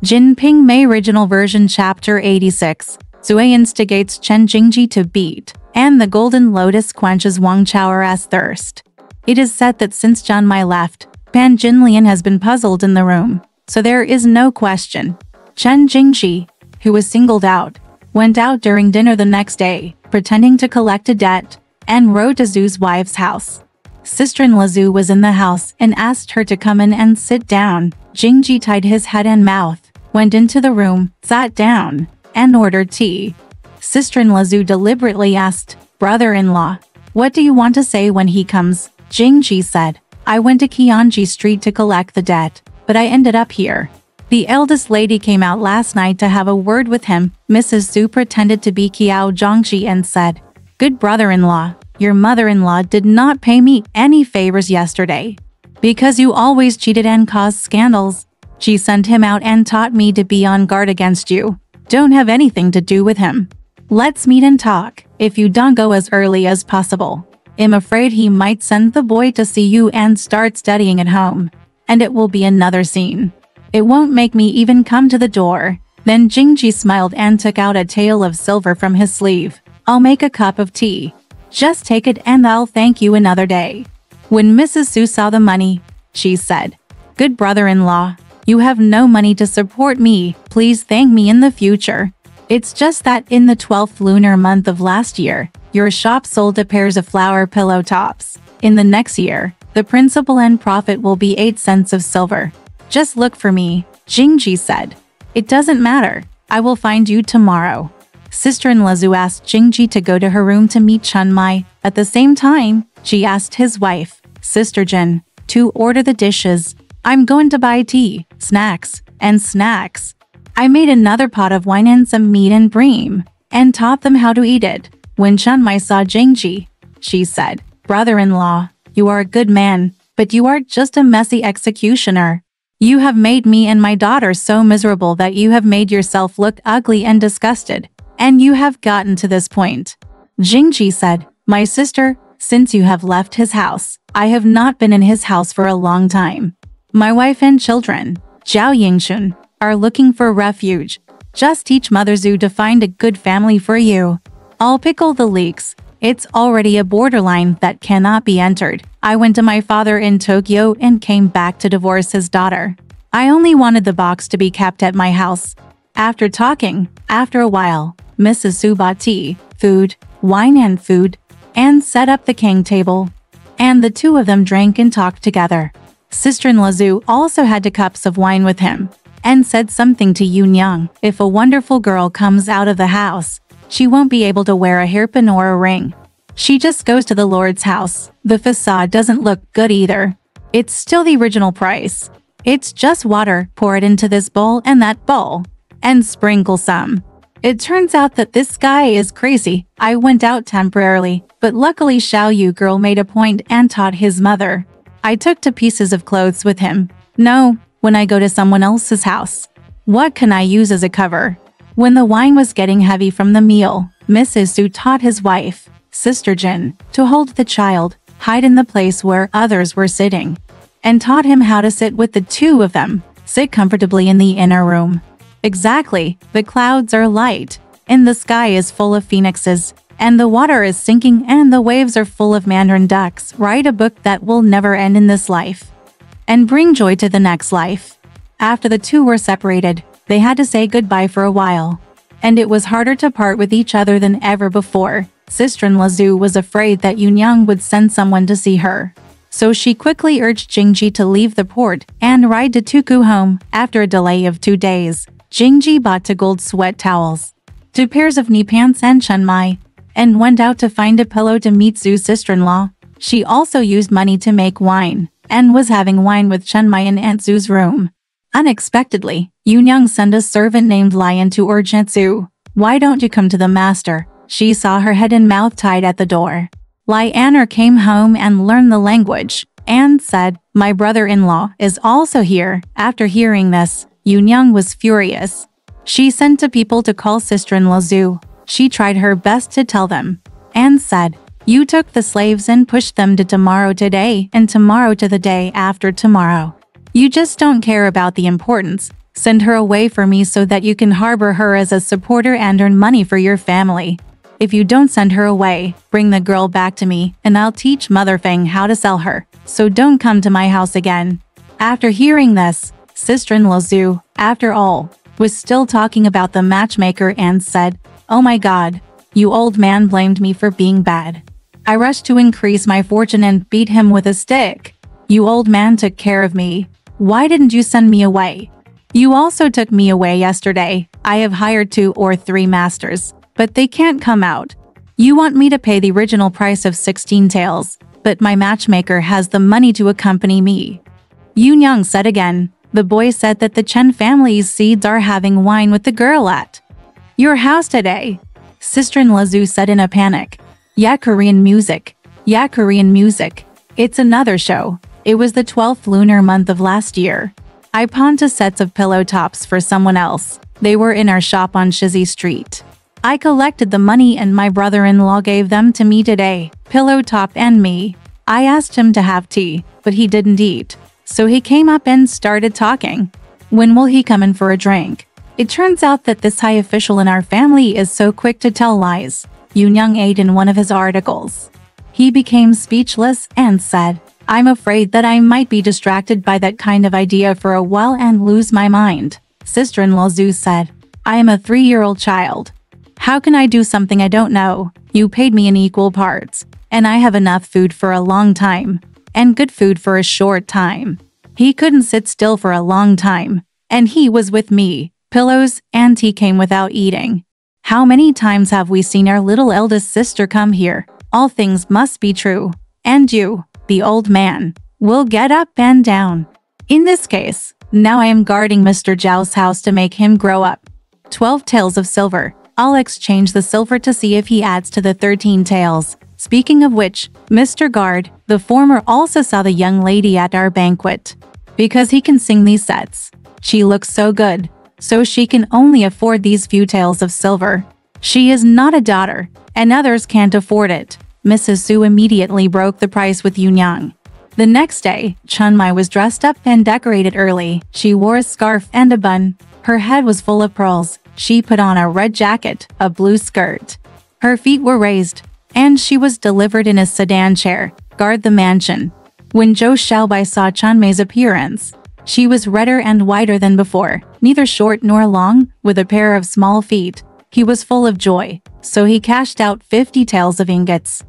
JinPingMei Original Version Chapter 86. Zui instigates Chen Jingji to beat, and the Golden Lotus quenches Wang Chao's thirst. It is said that since Jinmei left, Pan Jinlian has been puzzled in the room, so there is no question. Chen Jingji, who was singled out, went out during dinner the next day, pretending to collect a debt, and rode to Zhu's wife's house. Sister-in-law Zhu was in the house and asked her to come in and sit down. Jingji tied his head and mouth, went into the room, sat down, and ordered tea. Sister-in-law Zhu deliberately asked, "Brother-in-law, what do you want to say when he comes?" Jingji said, "I went to Qianji Street to collect the debt, but I ended up here." The eldest lady came out last night to have a word with him. Mrs. Zhu pretended to be Qiao Zhongji and said, "Good brother-in-law, your mother-in-law did not pay me any favors yesterday. Because you always cheated and caused scandals. She sent him out and taught me to be on guard against you. Don't have anything to do with him. Let's meet and talk, if you don't go as early as possible. I'm afraid he might send the boy to see you and start studying at home. And it will be another scene. It won't make me even come to the door." Then Jingji smiled and took out a tael of silver from his sleeve. "I'll make a cup of tea. Just take it and I'll thank you another day." When Mrs. Zhu saw the money, she said, "Good brother-in-law, you have no money to support me. Please thank me in the future. It's just that in the 12th lunar month of last year, your shop sold a pair of flower pillow tops. In the next year, the principal and profit will be 8 cents of silver. Just look for me," Jingji said. "It doesn't matter. I will find you tomorrow." Sister-in-law Zhu asked Jingji to go to her room to meet Jinmei. At the same time, she asked his wife, Sister Jin, to order the dishes. "I'm going to buy tea, snacks. I made another pot of wine and some meat and bream, and taught them how to eat it." When Jinmei saw Jingji, she said, "Brother-in-law, you are a good man, but you are just a messy executioner. You have made me and my daughter so miserable that you have made yourself look ugly and disgusted, and you have gotten to this point." Jingji said, "My sister, since you have left his house, I have not been in his house for a long time. My wife and children, Zhao Yingshun, are looking for refuge. Just teach Mother Zhu to find a good family for you. I'll pickle the leeks. It's already a borderline that cannot be entered. I went to my father in Tokyo and came back to divorce his daughter. I only wanted the box to be kept at my house." After talking, after a while, Mrs. Zhu bought tea, food, wine and set up the king table. And the two of them drank and talked together. Sister-in-law Zhu also had 2 cups of wine with him, and said something to Yunyang. "If a wonderful girl comes out of the house, she won't be able to wear a hairpin or a ring. She just goes to the Lord's house. The facade doesn't look good either. It's still the original price. It's just water, pour it into this bowl and that bowl, and sprinkle some." It turns out that this guy is crazy. I went out temporarily, but luckily Xiao Yu girl made a point and taught his mother. I took 2 pieces of clothes with him. No, when I go to someone else's house, what can I use as a cover? When the wine was getting heavy from the meal, Mrs. Zhu taught his wife, Sister Jin, to hold the child, hide in the place where others were sitting, and taught him how to sit with the 2 of them, sit comfortably in the inner room. Exactly, the clouds are light, and the sky is full of phoenixes, and the water is sinking and the waves are full of mandarin ducks. Write a book that will never end in this life, and bring joy to the next life. After the 2 were separated, they had to say goodbye for a while, and it was harder to part with each other than ever before. Sister-in-law Zhu was afraid that Yunyang would send someone to see her, so she quickly urged Jingji to leave the port and ride to Tuku home. After a delay of 2 days, Jingji bought 2 gold sweat towels, 2 pairs of knee pants and Jinmei, and went out to find a pillow to meet Zhu's sister-in-law. She also used money to make wine, and was having wine with Jinmei in Aunt Zhu's room. Unexpectedly, Yunyang sent a servant named Lion to urge Aunt Zhu. "Why don't you come to the master?" She saw her head and mouth tied at the door. Lianer came home and learned the language, and said, "My brother-in-law is also here." After hearing this, Yunyang was furious. She sent 2 people to call sister-in-law Zhu. She tried her best to tell them, and said, "You took the slaves and pushed them to tomorrow today and tomorrow to the day after tomorrow. You just don't care about the importance Send her away for me so that you can harbor her as a supporter and earn money for your family. If you don't send her away, bring the girl back to me and I'll teach Mother Feng how to sell her, so don't come to my house again." After hearing this, sister-in-law Zhu, after all, was still talking about the matchmaker and said, "Oh my god, you old man blamed me for being bad. I rushed to increase my fortune and beat him with a stick. You old man took care of me. Why didn't you send me away? You also took me away yesterday. I have hired 2 or 3 masters, but they can't come out. You want me to pay the original price of 16 taels, but my matchmaker has the money to accompany me." Yun Yang said again. The boy said that the Chen family's seeds are having wine with the girl at your house today. Sister-in-law Zhu said in a panic. "Yeah, Korean music. Yeah, Korean music. It's another show. It was the 12th lunar month of last year. I pawned 2 sets of pillow tops for someone else. They were in our shop on Shizzy Street. I collected the money and my brother-in-law gave them to me today, pillow top and me. I asked him to have tea, but he didn't eat. So he came up and started talking. When will he come in for a drink? It turns out that this high official in our family is so quick to tell lies," Yun Yang ate in one of his articles. He became speechless and said, "I'm afraid that I might be distracted by that kind of idea for a while and lose my mind." Sister-in-law Zhu said, "I am a 3-year-old child. How can I do something I don't know? You paid me in equal parts, and I have enough food for a long time, and good food for a short time. He couldn't sit still for a long time, and he was with me. Pillows and tea came without eating. How many times have we seen our little eldest sister come here? All things must be true. And you, the old man, will get up and down. In this case, now I am guarding Mr. Zhao's house to make him grow up. 12 taels of silver. I'll exchange the silver to see if he adds to the 13 taels. Speaking of which, Mr. Guard, the former also saw the young lady at our banquet. Because he can sing these sets. She looks so good. So she can only afford these few taels of silver. She is not a daughter, and others can't afford it." Mrs. Su immediately broke the price with Yun Yang. The next day, JinPingMei was dressed up and decorated early. She wore a scarf and a bun. Her head was full of pearls. She put on a red jacket, a blue skirt. Her feet were raised, and she was delivered in a sedan chair, guard the mansion. When Zhou Xiaobai saw JinPingMei's appearance, she was redder and whiter than before, neither short nor long, with a pair of small feet. He was full of joy, so he cashed out 50 taels of ingots,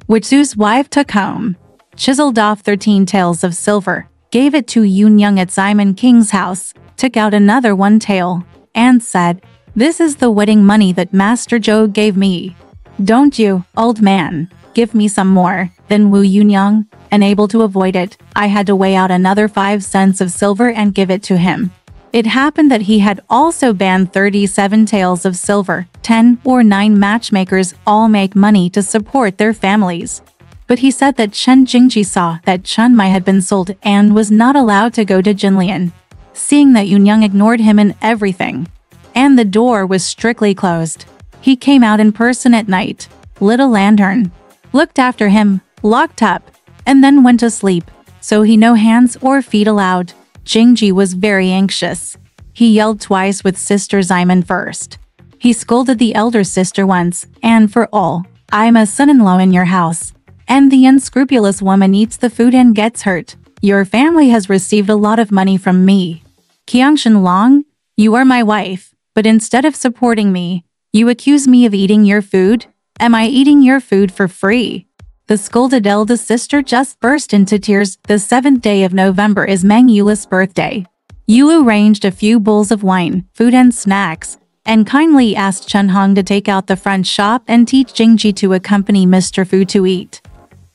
which Zhu's wife took home, chiseled off 13 taels of silver, gave it to Yun Yang at Simon King's house, took out another 1 tael, and said, "This is the wedding money that Master Zhou gave me. Don't you, old man, give me some more." Then Wu Yunyang, unable to avoid it, I had to weigh out another 5 cents of silver and give it to him. It happened that he had also banned 37 taels of silver. 10 or 9 matchmakers all make money to support their families. But he said that Chen Jingji saw that JinPingMei had been sold and was not allowed to go to Jinlian. Seeing that Yunyang ignored him in everything, and the door was strictly closed, he came out in person at night, lit a lantern, looked after him, locked up, and then went to sleep, so he no hands or feet allowed. Jingji was very anxious. He yelled twice with Sister Simon first. He scolded the elder sister once, and for all, "I'm a son-in-law in your house, and the unscrupulous woman eats the food and gets hurt. Your family has received a lot of money from me. Qiangshan Long, you are my wife, but instead of supporting me, you accuse me of eating your food? Am I eating your food for free?" The scolded eldest sister just burst into tears. The 7th day of November is Meng Yula's birthday. Yulu arranged a few bowls of wine, food and snacks, and kindly asked Chen Hong to take out the front shop and teach Jingji to accompany Mr. Fu to eat.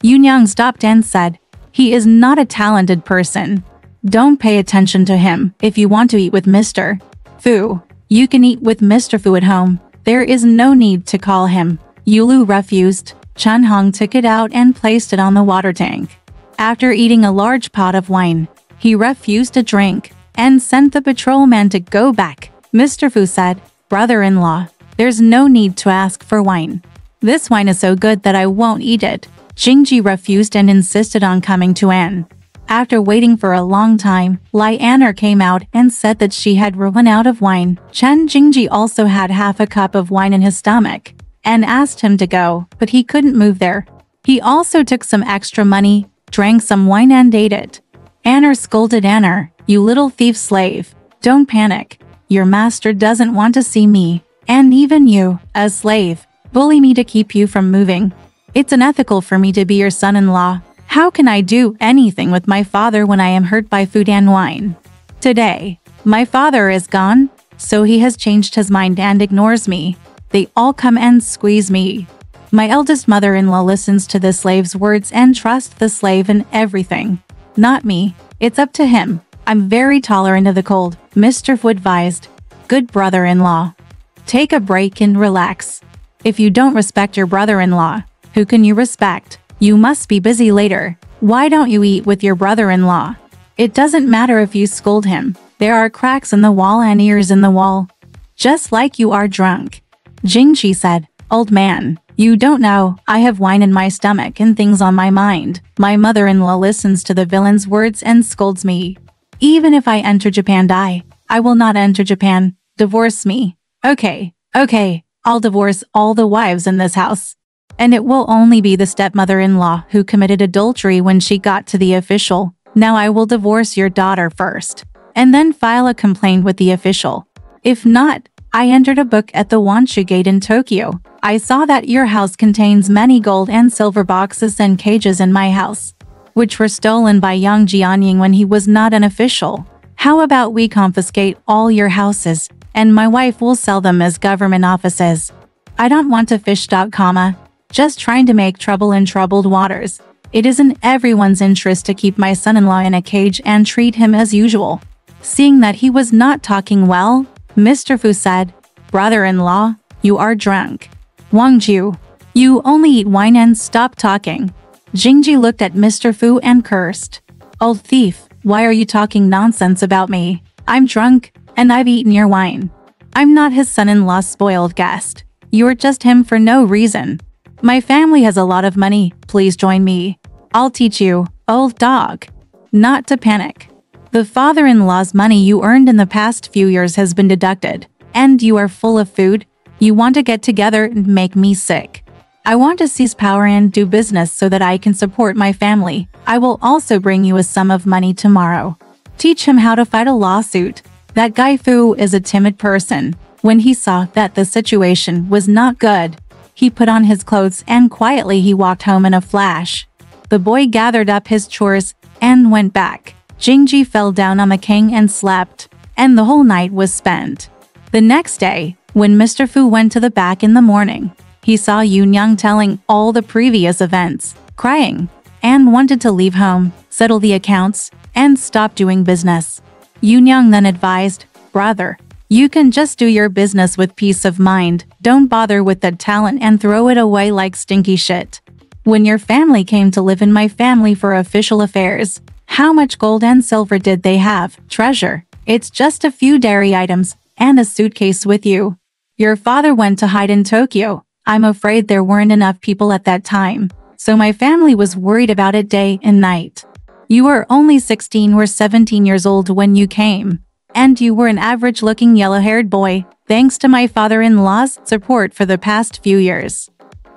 Yunyang stopped and said, "He is not a talented person. Don't pay attention to him. If you want to eat with Mr. Fu, you can eat with Mr. Fu at home. There is no need to call him." Yulu refused. Chen Hong took it out and placed it on the water tank. After eating a large pot of wine, he refused a drink and sent the patrolman to go back. Mr. Fu said, "Brother-in-law, there's no need to ask for wine. This wine is so good that I won't eat it." Jingji refused and insisted on coming to An. After waiting for a long time, Lai An'er came out and said that she had run out of wine. Chen Jingji also had half a cup of wine in his stomach and asked him to go, but he couldn't move there. He also took some extra money, drank some wine and ate it. An'er scolded An'er, "You little thief slave. Don't panic. Your master doesn't want to see me. And even you, a slave, bully me to keep you from moving. It's unethical for me to be your son-in-law. How can I do anything with my father when I am hurt by food and wine? Today, my father is gone, so he has changed his mind and ignores me. They all come and squeeze me." My eldest mother-in-law listens to the slave's words and trusts the slave in everything. Not me. It's up to him. I'm very tolerant of the cold, Mr. Fu advised. Good brother-in-law. Take a break and relax. If you don't respect your brother-in-law, who can you respect? You must be busy later. Why don't you eat with your brother-in-law? It doesn't matter if you scold him. There are cracks in the wall and ears in the wall. Just like you are drunk. Jingji said, "Old man, you don't know, I have wine in my stomach and things on my mind." My mother-in-law listens to the villain's words and scolds me. "Even if I enter Japan I will not enter Japan. Divorce me. Okay, I'll divorce all the wives in this house. And it will only be the stepmother-in-law who committed adultery when she got to the official. Now I will divorce your daughter first, and then file a complaint with the official. If not, I entered a book at the Wanshu Gate in Tokyo. I saw that your house contains many gold and silver boxes and cages in my house, which were stolen by Yang Jianying when he was not an official. How about we confiscate all your houses, and my wife will sell them as government offices? I don't want to fish. Just trying to make trouble in troubled waters. It is in everyone's interest to keep my son-in-law in a cage and treat him as usual." Seeing that he was not talking well, Mr. Fu said, "Brother-in-law, you are drunk. Wang Ju, you only eat wine and stop talking." Jingji looked at Mr. Fu and cursed. "Old thief, why are you talking nonsense about me? I'm drunk, and I've eaten your wine. I'm not his son-in-law's spoiled guest. You're just him for no reason. My family has a lot of money, please join me. I'll teach you, old dog, not to panic. The father-in-law's money you earned in the past few years has been deducted, and you are full of food. You want to get together and make me sick. I want to seize power and do business so that I can support my family. I will also bring you a sum of money tomorrow. Teach him how to fight a lawsuit." That guy Fu is a timid person. When he saw that the situation was not good, he put on his clothes and quietly he walked home in a flash. The boy gathered up his chores and went back. Jingji fell down on the king and slept, and the whole night was spent. The next day, when Mr. Fu went to the back in the morning, he saw Yunyang telling all the previous events, crying, and wanted to leave home, settle the accounts, and stop doing business. Yunyang then advised, "Brother, you can just do your business with peace of mind. Don't bother with that talent and throw it away like stinky shit. When your family came to live in my family for official affairs, how much gold and silver did they have? Treasure. It's just a few dairy items and a suitcase with you. Your father went to hide in Tokyo. I'm afraid there weren't enough people at that time, so my family was worried about it day and night. You were only 16 or 17 years old when you came. And you were an average-looking yellow-haired boy, thanks to my father-in-law's support for the past few years.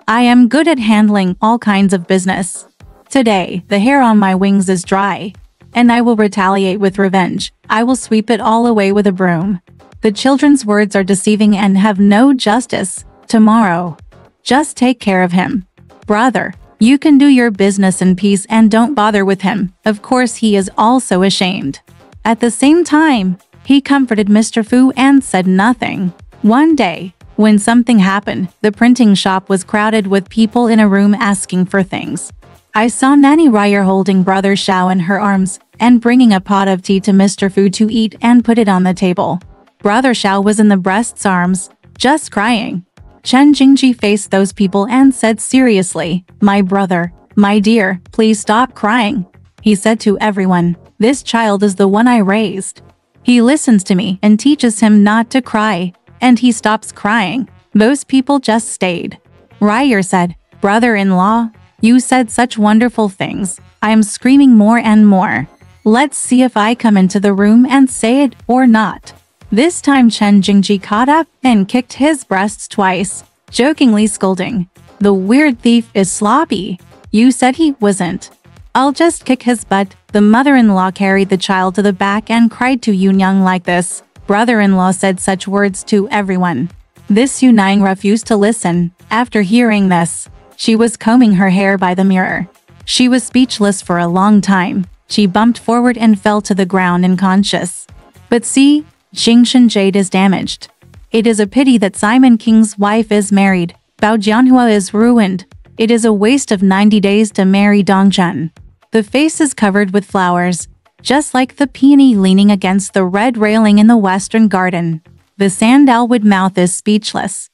I am good at handling all kinds of business. Today, the hair on my wings is dry, and I will retaliate with revenge. I will sweep it all away with a broom. The children's words are deceiving and have no justice. Tomorrow, just take care of him. Brother, you can do your business in peace and don't bother with him." Of course, he is also ashamed. At the same time, he comforted Mr. Fu and said nothing. One day, when something happened, the printing shop was crowded with people in a room asking for things. I saw Nanny Ryer holding Brother Xiao in her arms and bringing a pot of tea to Mr. Fu to eat and put it on the table. Brother Xiao was in the breast's arms, just crying. Chen Jingji faced those people and said seriously, "My brother, my dear, please stop crying." He said to everyone, "This child is the one I raised. He listens to me and teaches him not to cry, and he stops crying." Most people just stayed. Ryer said, "Brother-in-law, you said such wonderful things. I am screaming more and more. Let's see if I come into the room and say it or not. This time Chen Jingji caught up and kicked his breasts twice, jokingly scolding. The weird thief is sloppy. You said he wasn't. I'll just kick his butt. The mother-in-law carried the child to the back and cried to Yunyang like this. Brother-in-law said such words to everyone. This Yunyang refused to listen. After hearing this, she was combing her hair by the mirror. She was speechless for a long time. She bumped forward and fell to the ground unconscious. But see, Jingshan Jade is damaged. It is a pity that Simon King's wife is married. Bao Jianhua is ruined. It is a waste of 90 days to marry Dongjun. The face is covered with flowers, just like the peony leaning against the red railing in the western garden. The sandalwood mouth is speechless,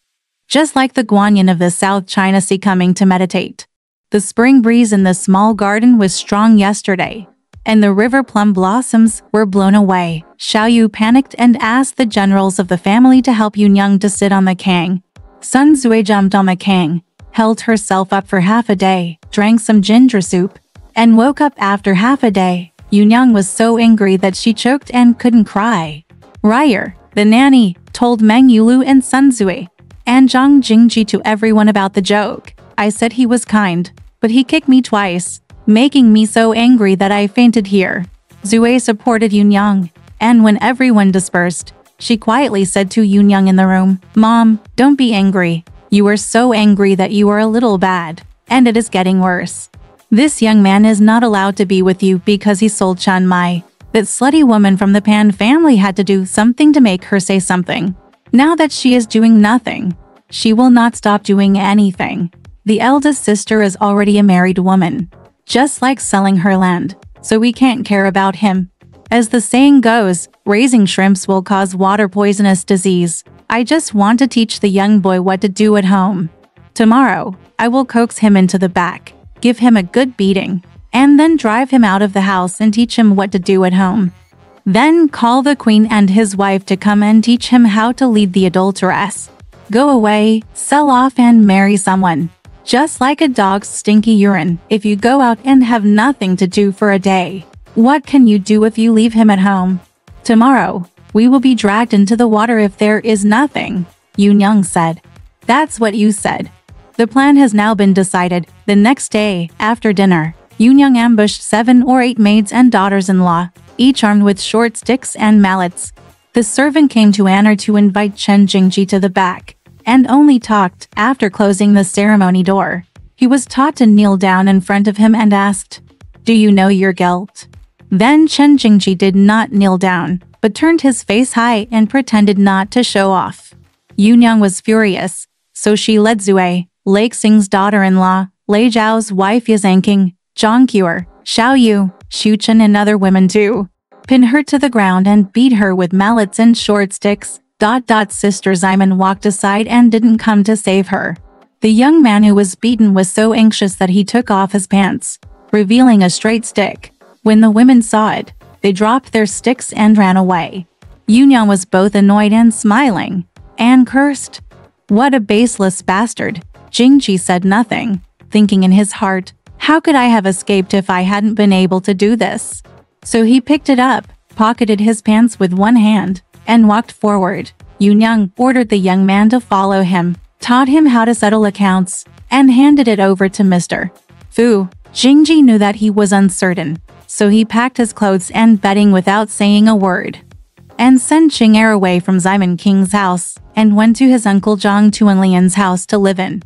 just like the guanyin of the South China Sea coming to meditate. The spring breeze in the small garden was strong yesterday, and the river plum blossoms were blown away. Xiao Yu panicked and asked the generals of the family to help Yunyang to sit on the kang. Sun Zui jumped on the kang, held herself up for half a day, drank some ginger soup, and woke up after half a day. Yunyang was so angry that she choked and couldn't cry. Ryer, the nanny, told Meng Yulu and Sun Zui and Zhang Jingji to everyone about the joke. I said he was kind, but he kicked me twice, making me so angry that I fainted here. Zui supported Yunyang, and when everyone dispersed, she quietly said to Yunyang in the room, Mom, don't be angry. You are so angry that you are a little bad, and it is getting worse. This young man is not allowed to be with you because he sold JinPingMei. That slutty woman from the Pan family had to do something to make her say something. Now that she is doing nothing, she will not stop doing anything. The eldest sister is already a married woman, just like selling her land, so we can't care about him. As the saying goes, raising shrimps will cause water poisonous disease. I just want to teach the young boy what to do at home. Tomorrow, I will coax him into the back, give him a good beating, and then drive him out of the house and teach him what to do at home. Then call the queen and his wife to come and teach him how to lead the adulteress. Go away, sell off and marry someone. Just like a dog's stinky urine, if you go out and have nothing to do for a day, what can you do if you leave him at home? Tomorrow, we will be dragged into the water if there is nothing, Yunyang said. That's what you said. The plan has now been decided. The next day, after dinner, Yunyang ambushed 7 or 8 maids and daughters-in-law, each armed with short sticks and mallets. The servant came to Anna to invite Chen Jingji to the back, and only talked after closing the ceremony door. He was taught to kneel down in front of him and asked, Do you know your guilt? Then Chen Jingji did not kneel down, but turned his face high and pretended not to show off. Yunyang was furious, so she led Zui, Lake Xing's daughter-in-law, Lei Zhao's wife Yazanking, Zhang Qiur, Xiao Yu, Xu Chen and other women too, pin her to the ground and beat her with mallets and short sticks. Sister Ximen walked aside and didn't come to save her. The young man who was beaten was so anxious that he took off his pants, revealing a straight stick. When the women saw it, they dropped their sticks and ran away. Yunyang was both annoyed and smiling, and cursed. What a baseless bastard. Jingji said nothing, thinking in his heart, how could I have escaped if I hadn't been able to do this? So he picked it up, pocketed his pants with one hand, and walked forward. Yunyang ordered the young man to follow him, taught him how to settle accounts, and handed it over to Mr. Fu. Jingji knew that he was uncertain, so he packed his clothes and bedding without saying a word, and sent Qing'er away from Simon King's house, and went to his uncle Zhang Tuanlian's house to live in.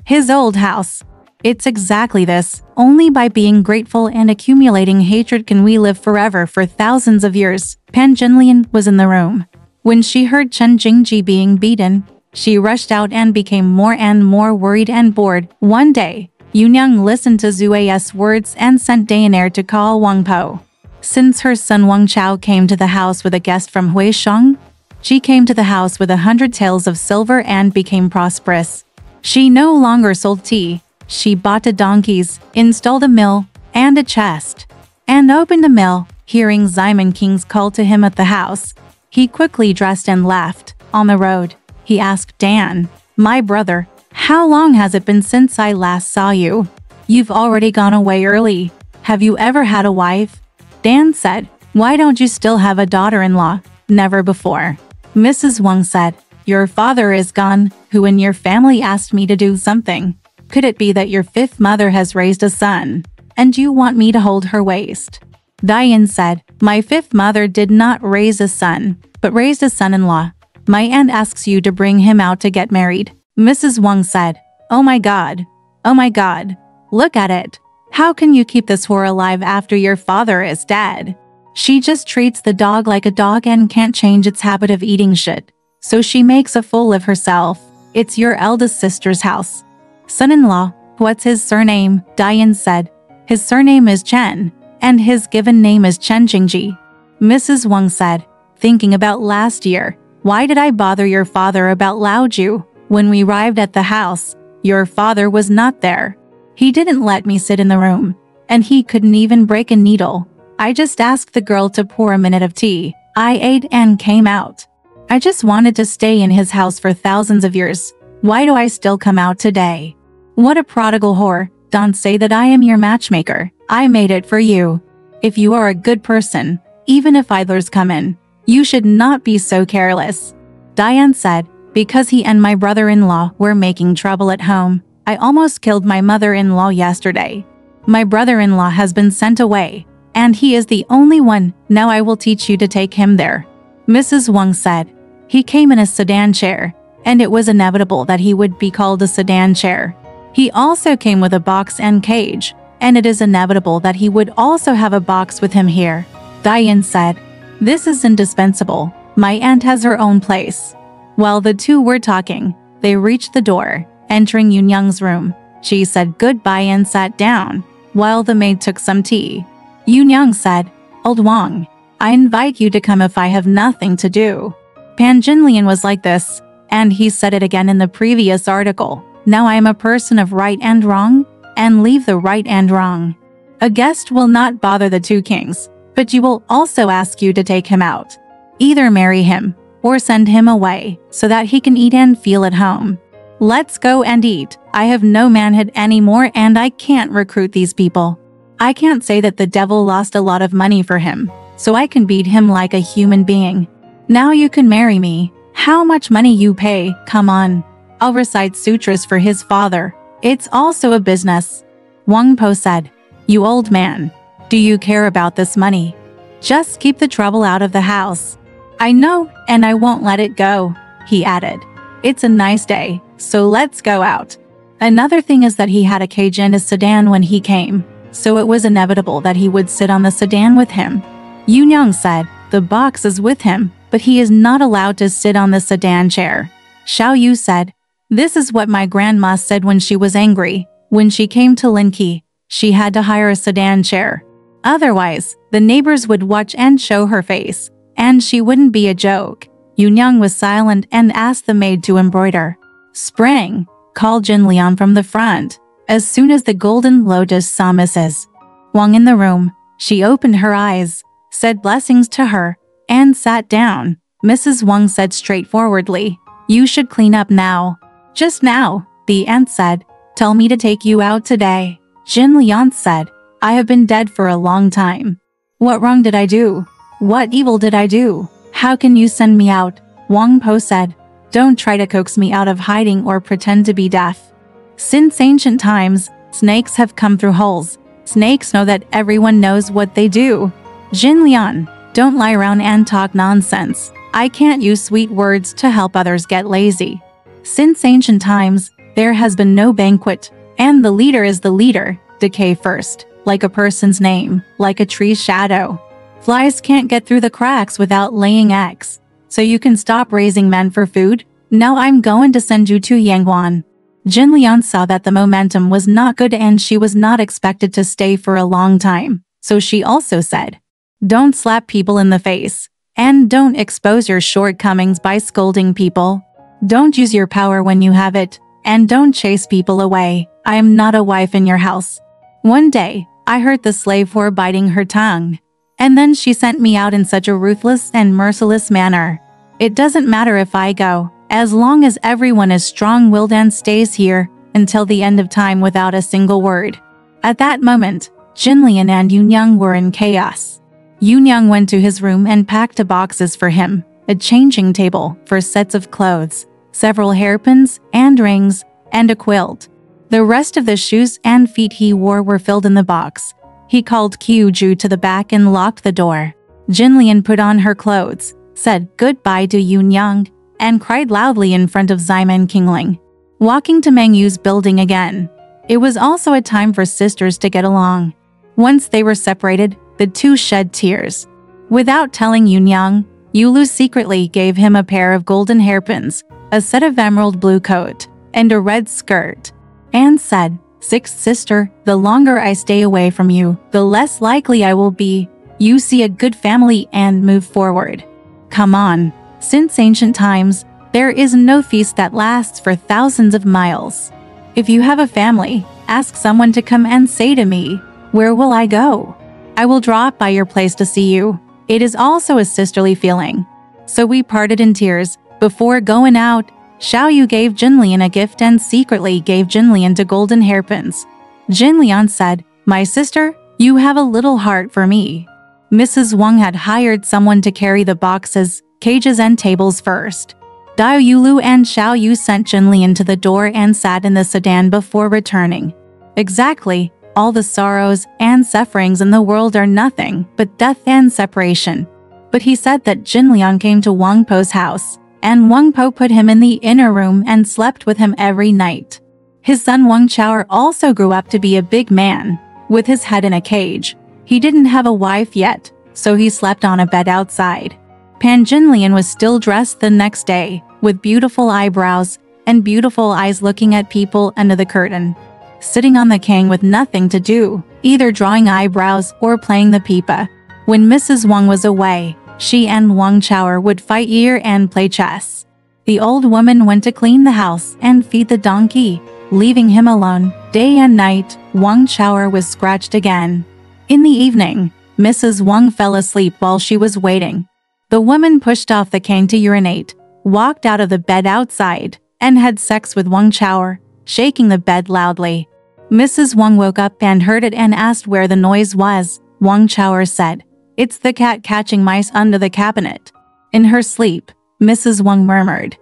His old house. It's exactly this. Only by being grateful and accumulating hatred can we live forever for thousands of years. Pan Jinlian was in the room. When she heard Chen Jingji being beaten, she rushed out and became more and more worried and bored. One day, Yunyang listened to Zui's words and sent Daener to call Wang Po. Since her son Wang Chao came to the house with a guest from Huisheng, she came to the house with 100 taels of silver and became prosperous. She no longer sold tea. She bought 2 donkeys, installed a mill, and a chest, and opened the mill. Hearing Simon King's call to him at the house, he quickly dressed and left. On the road, he asked Dan, my brother, how long has it been since I last saw you? You've already gone away early. Have you ever had a wife? Dan said, why don't you still have a daughter-in-law? Never before. Mrs. Wang said, your father is gone, who in your family asked me to do something. Could it be that your fifth mother has raised a son, and you want me to hold her waist? Diane said, my fifth mother did not raise a son, but raised a son-in-law. My aunt asks you to bring him out to get married. Mrs. Wang said, oh my god. Oh my god. Look at it. How can you keep this whore alive after your father is dead? She just treats the dog like a dog and can't change its habit of eating shit. So she makes a fool of herself. It's your eldest sister's house. Son-in-law, what's his surname? Diane said. His surname is Chen, and his given name is Chen Jingji. Mrs. Wang said, thinking about last year, why did I bother your father about Laoju? When we arrived at the house, your father was not there. He didn't let me sit in the room, and he couldn't even break a needle. I just asked the girl to pour a minute of tea. I ate and came out. I just wanted to stay in his house for thousands of years. Why do I still come out today? What a prodigal whore. Don't say that I am your matchmaker. I made it for you. If you are a good person, even if idlers come in, you should not be so careless. Diane said, because he and my brother-in-law were making trouble at home. I almost killed my mother-in-law yesterday. My brother-in-law has been sent away, and he is the only one. Now I will teach you to take him there. Mrs. Wang said, he came in a sedan chair, and it was inevitable that he would be called a sedan chair. He also came with a box and cage, and it is inevitable that he would also have a box with him here. Diane said, this is indispensable. My aunt has her own place. While the two were talking, they reached the door, entering Yunyang's room. She said goodbye and sat down, while the maid took some tea. Yunyang said, Old Wang, I invite you to come if I have nothing to do. Pan Jinlian was like this, and he said it again in the previous article. Now I am a person of right and wrong, and leave the right and wrong. A guest will not bother the two kings, but you will also ask you to take him out. Either marry him, or send him away, so that he can eat and feel at home. Let's go and eat. I have no manhood anymore and I can't recruit these people. I can't say that the devil lost a lot of money for him, so I can beat him like a human being. Now you can marry me. How much money you pay? Come on. I'll recite sutras for his father. It's also a business. Wang Po said, you old man. Do you care about this money? Just keep the trouble out of the house. I know, and I won't let it go, he added. It's a nice day, so let's go out. Another thing is that he had a cage and a sedan when he came, so it was inevitable that he would sit on the sedan with him. Yunyang said, the box is with him, but he is not allowed to sit on the sedan chair. Xiao Yu said, this is what my grandma said when she was angry. When she came to Linqi, she had to hire a sedan chair. Otherwise, the neighbors would watch and show her face, and she wouldn't be a joke. Yunyang was silent and asked the maid to embroider. Spring, called Jinlian from the front. As soon as the golden lotus saw Mrs. Wang in the room, she opened her eyes, said blessings to her, and sat down. Mrs. Wang said straightforwardly, you should clean up now. Just now, the aunt said, tell me to take you out today. Jinlian said, I have been dead for a long time. What wrong did I do? What evil did I do? How can you send me out? Wang Po said, don't try to coax me out of hiding or pretend to be deaf. Since ancient times, snakes have come through holes. Snakes know that everyone knows what they do. Jinlian, don't lie around and talk nonsense. I can't use sweet words to help others get lazy. Since ancient times, there has been no banquet, and the leader is the leader. Decay first, like a person's name, like a tree's shadow. Flies can't get through the cracks without laying eggs. So you can stop raising men for food. Now I'm going to send you to Yangguan. Jinlian saw that the momentum was not good and she was not expected to stay for a long time. So she also said, don't slap people in the face. And don't expose your shortcomings by scolding people. Don't use your power when you have it. And don't chase people away. I am not a wife in your house. One day, I heard the slave whore biting her tongue. And then she sent me out in such a ruthless and merciless manner. It doesn't matter if I go, as long as everyone is strong-willed and stays here until the end of time without a single word. At that moment, Jinlian and Yunyang were in chaos. Yunyang went to his room and packed the boxes for him, a changing table, for sets of clothes, several hairpins and rings, and a quilt. The rest of the shoes and feet he wore were filled in the box. He called Kyuju to the back and locked the door. Jinlian put on her clothes, said goodbye to Yunyang, and cried loudly in front of Ximen Qingling. Walking to Mengyu's building again. It was also a time for sisters to get along. Once they were separated, the two shed tears. Without telling Yunyang, Yulu secretly gave him a pair of golden hairpins, a set of emerald blue coat, and a red skirt, and said, "Sixth sister, the longer I stay away from you, the less likely I will be. You see a good family and move forward. Come on. Since ancient times, there is no feast that lasts for thousands of miles. If you have a family, ask someone to come and say to me, 'Where will I go?' I will drop by your place to see you." It is also a sisterly feeling. So we parted in tears. Before going out, Xiaoyu gave Jinlian a gift and secretly gave Jinlian the golden hairpins. Jinlian said, "My sister, you have a little heart for me." Mrs. Wang had hired someone to carry the boxes, cages and tables first. Dao Yulu and Xiaoyu sent Jinlian to the door and sat in the sedan before returning. Exactly, all the sorrows and sufferings in the world are nothing but death and separation. But he said that Jinlian came to Wang Po's house, and Wang Po put him in the inner room and slept with him every night. His son Wang Chaoer also grew up to be a big man, with his head in a cage. He didn't have a wife yet, so he slept on a bed outside. Pan Jinlian was still dressed the next day, with beautiful eyebrows and beautiful eyes looking at people under the curtain. Sitting on the king with nothing to do, either drawing eyebrows or playing the pipa. When Mrs. Wang was away, she and Wang Chaoer would fight ear and play chess. The old woman went to clean the house and feed the donkey, leaving him alone. Day and night, Wang Chaoer was scratched again. In the evening, Mrs. Wang fell asleep while she was waiting. The woman pushed off the cane to urinate, walked out of the bed outside, and had sex with Wang Chaoer, shaking the bed loudly. Mrs. Wang woke up and heard it and asked where the noise was. Wang Chaoer said, "It's the cat catching mice under the cabinet." In her sleep, Mrs. Wang murmured,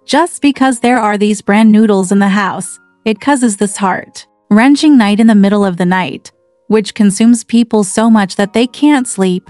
"Just because there are these bran noodles in the house, it causes this heart-wrenching night in the middle of the night, which consumes people so much that they can't sleep."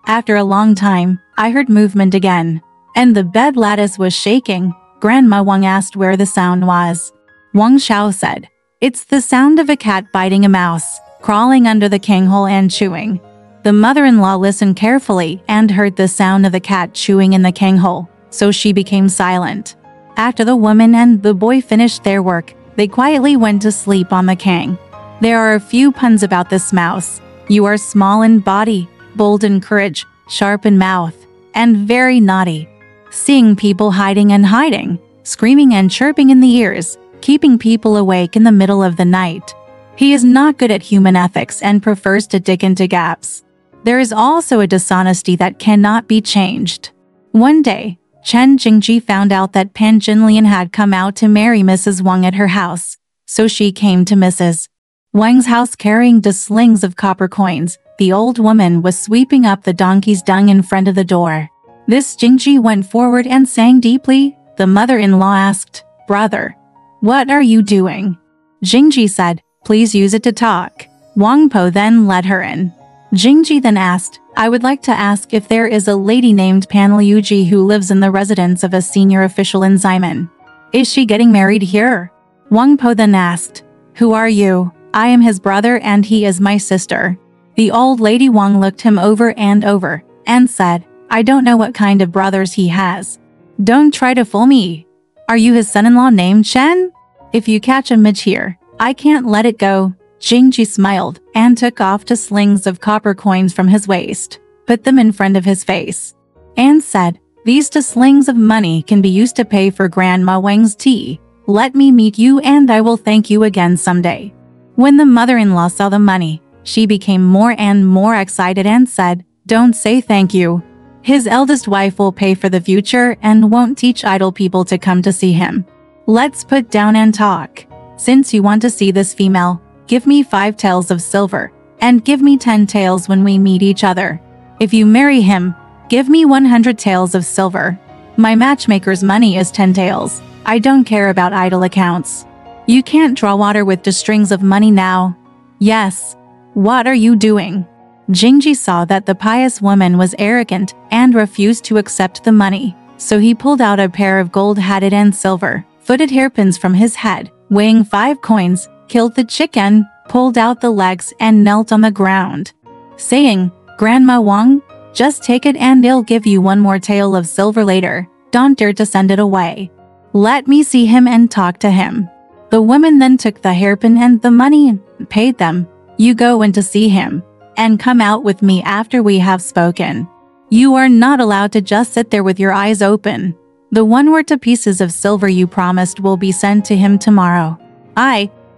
After a long time, I heard movement again, and the bed lattice was shaking. Grandma Wang asked where the sound was. Wang Xiao said, "It's the sound of a cat biting a mouse, crawling under the kanghole and chewing." The mother-in-law listened carefully and heard the sound of the cat chewing in the kanghole, so she became silent. After the woman and the boy finished their work, they quietly went to sleep on the kang. There are a few puns about this mouse. You are small in body, bold in courage, sharp in mouth, and very naughty. Seeing people hiding and hiding, screaming and chirping in the ears, keeping people awake in the middle of the night. He is not good at human ethics and prefers to dig into gaps. There is also a dishonesty that cannot be changed. One day, Chen Jingji found out that Pan Jinlian had come out to marry Mrs. Wang at her house, so she came to Mrs. Wang's house carrying the slings of copper coins. The old woman was sweeping up the donkey's dung in front of the door. This Jingji went forward and sang deeply. The mother-in-law asked, "Brother, what are you doing?" Jingji said, "Please use it to talk." Wang Po then let her in. Jingji then asked, "I would like to ask if there is a lady named Pan Liuji who lives in the residence of a senior official in Ximen. Is she getting married here?" Wang Po then asked, "Who are you?" "I am his brother and he is my sister." The old lady Wang looked him over and said, "I don't know what kind of brothers he has. Don't try to fool me. Are you his son-in-law named Chen? If you catch a midge here, I can't let it go." Jingji smiled and took off 2 slings of copper coins from his waist, put them in front of his face, and said, "These 2 slings of money can be used to pay for Grandma Wang's tea. Let me meet you and I will thank you again someday." When the mother-in-law saw the money, she became more and more excited and said, "Don't say thank you. His eldest wife will pay for the future and won't teach idle people to come to see him. Let's put down and talk. Since you want to see this female, give me 5 taels of silver, and give me 10 taels when we meet each other. If you marry him, give me 100 taels of silver. My matchmaker's money is 10 taels. I don't care about idle accounts. You can't draw water with the strings of money now. Yes. What are you doing? Jingji saw that the pious woman was arrogant and refused to accept the money, so he pulled out a pair of gold-hatted and silver-footed hairpins from his head, weighing 5 coins, killed the chicken, pulled out the legs and knelt on the ground, saying, "Grandma Wang, just take it and I'll give you 1 more tael of silver later. Don't dare to send it away. Let me see him and talk to him." The woman then took the hairpin and the money and paid them. "You go in to see him, and come out with me after we have spoken. You are not allowed to just sit there with your eyes open. The 1 or 2 pieces of silver you promised will be sent to him tomorrow."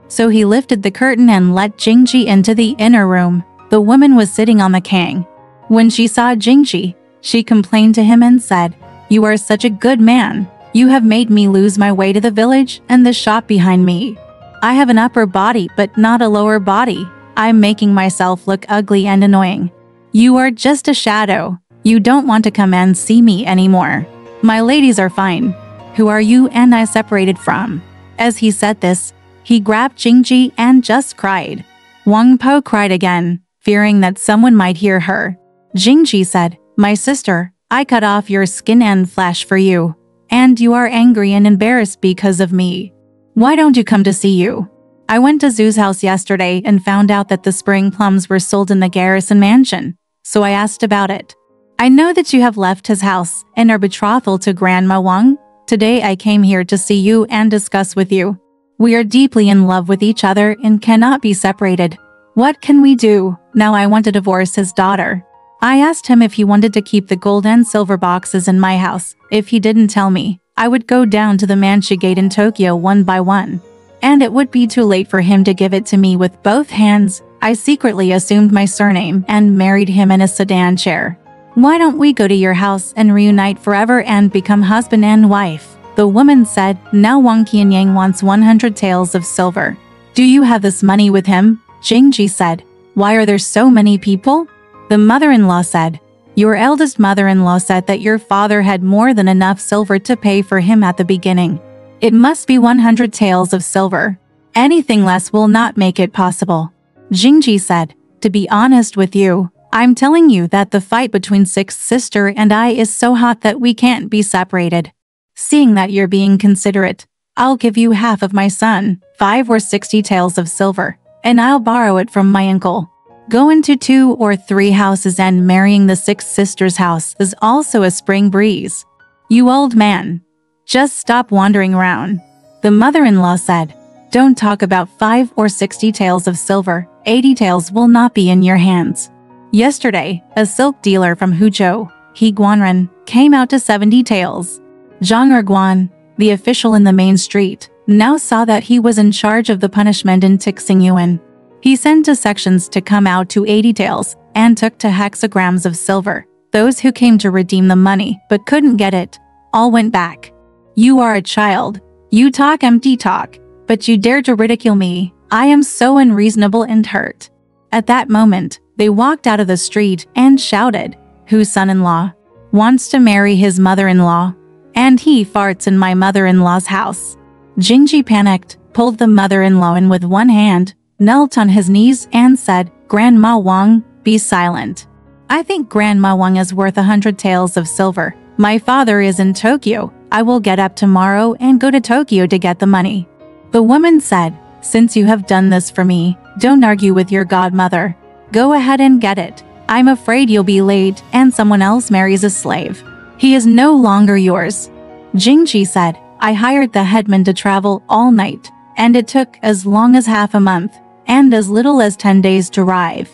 So he lifted the curtain and let Jingji into the inner room. The woman was sitting on the king. When she saw Jingji, she complained to him and said, "You are such a good man. You have made me lose my way to the village and the shop behind me. I have an upper body but not a lower body. I'm making myself look ugly and annoying. You are just a shadow. You don't want to come and see me anymore. My ladies are fine. Who are you and I separated from?" As he said this, he grabbed Jingji and just cried. Wang Po cried again, fearing that someone might hear her. Jingji said, "My sister, I cut off your skin and flesh for you. And you are angry and embarrassed because of me. Why don't you come to see you? I went to Zhu's house yesterday and found out that the spring plums were sold in the garrison mansion, so I asked about it. I know that you have left his house and are betrothed to Grandma Wang. Today I came here to see you and discuss with you. We are deeply in love with each other and cannot be separated. What can we do? Now I want to divorce his daughter." I asked him if he wanted to keep the gold and silver boxes in my house. If he didn't tell me, I would go down to the Manchu Gate in Tokyo 1 by 1. And it would be too late for him to give it to me with both hands. I secretly assumed my surname and married him in a sedan chair. Why don't we go to your house and reunite forever and become husband and wife? The woman said, "Now Wang Qianyang wants 100 taels of silver. Do you have this money with him?" Jingji said, "Why are there so many people?" The mother-in-law said, "Your eldest mother-in-law said that your father had more than enough silver to pay for him at the beginning. It must be 100 taels of silver. Anything less will not make it possible." Jingji said, "To be honest with you, I'm telling you that the fight between Sixth Sister and I is so hot that we can't be separated. Seeing that you're being considerate, I'll give you half of my son, 5 or 60 taels of silver, and I'll borrow it from my uncle. Go into 2 or 3 houses and marrying the Sixth Sister's house is also a spring breeze. You old man, just stop wandering around." The mother-in-law said, "Don't talk about 5 or 60 taels of silver. 80 taels will not be in your hands. Yesterday, a silk dealer from Huzhou, Guanren, came out to 70 taels. Zhang Erguan, the official in the main street, now saw that he was in charge of the punishment in Tixingyuan. He sent 2 sections to come out to 80 taels and took 2 hexagrams of silver. Those who came to redeem the money but couldn't get it, all went back. You are a child. You talk empty talk, but you dare to ridicule me. I am so unreasonable and hurt." At that moment, they walked out of the street and shouted, "Whose son-in-law wants to marry his mother-in-law? And he farts in my mother-in-law's house." Jingji panicked, pulled the mother-in-law in with one hand, knelt on his knees and said, "Grandma Wang, be silent. I think Grandma Wang is worth 100 taels of silver. My father is in Tokyo. I will get up tomorrow and go to Tokyo to get the money." The woman said, "Since you have done this for me, don't argue with your godmother. Go ahead and get it. I'm afraid you'll be late and someone else marries a slave. He is no longer yours." Jingji said, "I hired the headman to travel all night, and it took as long as half a month and as little as 10 days to arrive."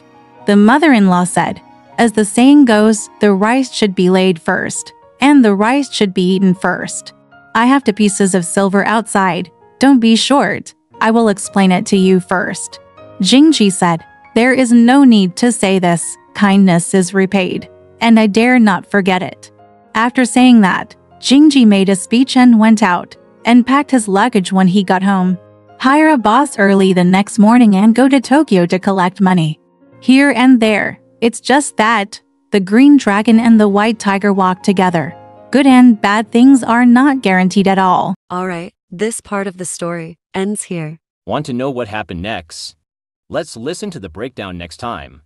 The mother-in-law said, "As the saying goes, the rice should be laid first, and the rice should be eaten first. I have 2 pieces of silver outside. Don't be short. I will explain it to you first." Jingji said, "There is no need to say this. Kindness is repaid, and I dare not forget it." After saying that, Jingji made a speech and went out, and packed his luggage when he got home. Hire a boss early the next morning and go to Tokyo to collect money. Here and there. It's just that the green dragon and the white tiger walk together. Good and bad things are not guaranteed at all. Alright, this part of the story ends here. Want to know what happened next? Let's listen to the breakdown next time.